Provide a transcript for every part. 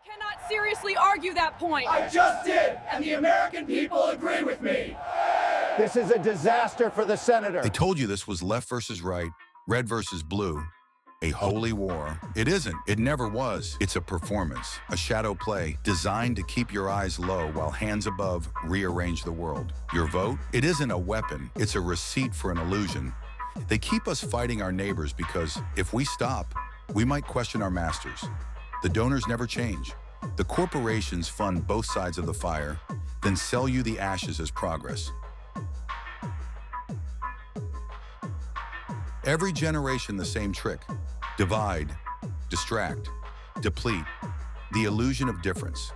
Cannot seriously argue that point. I just did, and the American people agree with me. This is a disaster for the senator. I told you this was left versus right, red versus blue, a holy war. It isn't. It never was. It's a performance, a shadow play designed to keep your eyes low while hands above rearrange the world. Your vote? It isn't a weapon. It's a receipt for an illusion. They keep us fighting our neighbors because if we stop, we might question our masters. The donors never change. The corporations fund both sides of the fire, then sell you the ashes as progress. Every generation the same trick. Divide, distract, deplete. The illusion of difference.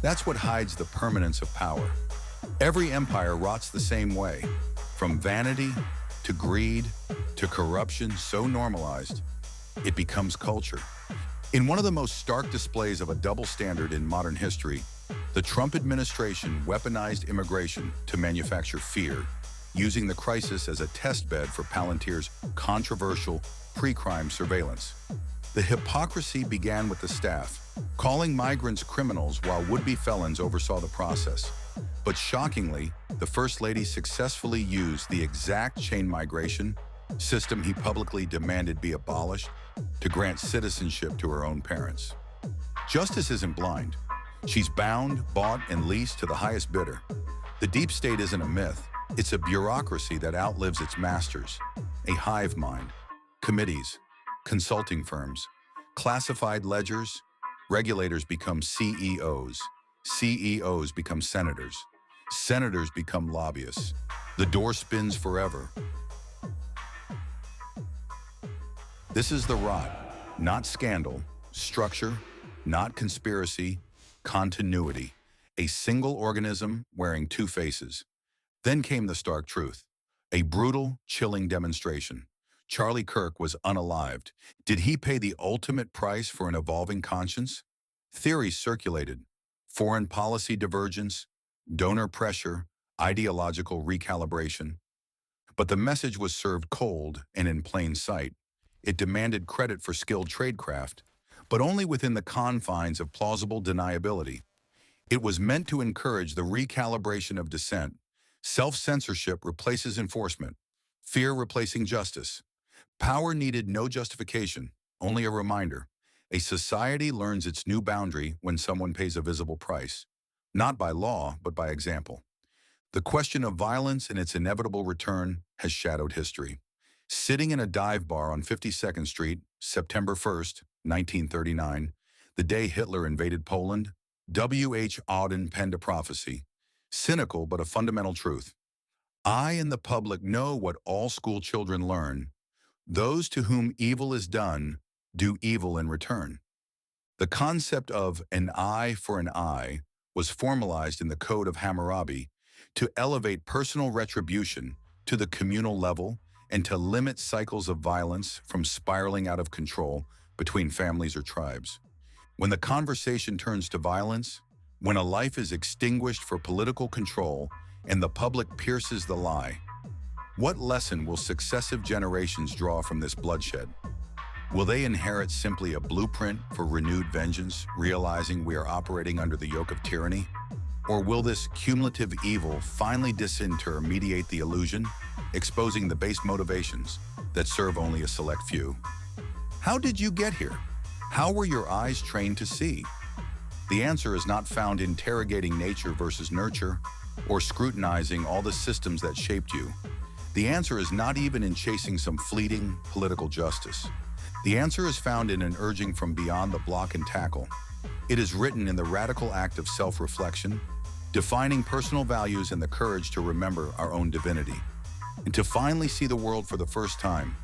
That's what hides the permanence of power. Every empire rots the same way. From vanity to greed to corruption so normalized, it becomes culture. In one of the most stark displays of a double standard in modern history, the Trump administration weaponized immigration to manufacture fear, using the crisis as a test bed for Palantir's controversial pre-crime surveillance. The hypocrisy began with the staff, calling migrants criminals while would-be felons oversaw the process. But shockingly, the First Lady successfully used the exact chain migration system he publicly demanded be abolished to grant citizenship to her own parents. Justice isn't blind. She's bound, bought, and leased to the highest bidder. The deep state isn't a myth. It's a bureaucracy that outlives its masters, a hive mind, committees, consulting firms, classified ledgers. Regulators become CEOs, CEOs become senators, senators become lobbyists. The door spins forever. This is the rot, not scandal, structure, not conspiracy, continuity, a single organism wearing two faces. Then came the stark truth, a brutal, chilling demonstration. Charlie Kirk was unalived. Did he pay the ultimate price for an evolving conscience? Theories circulated: foreign policy divergence, donor pressure, ideological recalibration. But the message was served cold and in plain sight. It demanded credit for skilled tradecraft, but only within the confines of plausible deniability. It was meant to encourage the recalibration of dissent. Self-censorship replaces enforcement, fear replacing justice. Power needed no justification, only a reminder. A society learns its new boundary when someone pays a visible price, not by law, but by example. The question of violence and its inevitable return has shadowed history. Sitting in a dive bar on 52nd Street, September 1st, 1939, the day Hitler invaded Poland, W.H. Auden penned a prophecy, cynical but a fundamental truth. I and the public know what all school children learn. Those to whom evil is done do evil in return. The concept of an eye for an eye was formalized in the Code of Hammurabi to elevate personal retribution to the communal level and to limit cycles of violence from spiraling out of control between families or tribes. When the conversation turns to violence, when a life is extinguished for political control and the public pierces the lie, what lesson will successive generations draw from this bloodshed? Will they inherit simply a blueprint for renewed vengeance, realizing we are operating under the yoke of tyranny? Or will this cumulative evil finally disinter, mediate the illusion, exposing the base motivations that serve only a select few? How did you get here? How were your eyes trained to see? The answer is not found interrogating nature versus nurture or scrutinizing all the systems that shaped you. The answer is not even in chasing some fleeting political justice. The answer is found in an urging from beyond the block and tackle. It is written in the radical act of self-reflection, defining personal values and the courage to remember our own divinity, and to finally see the world for the first time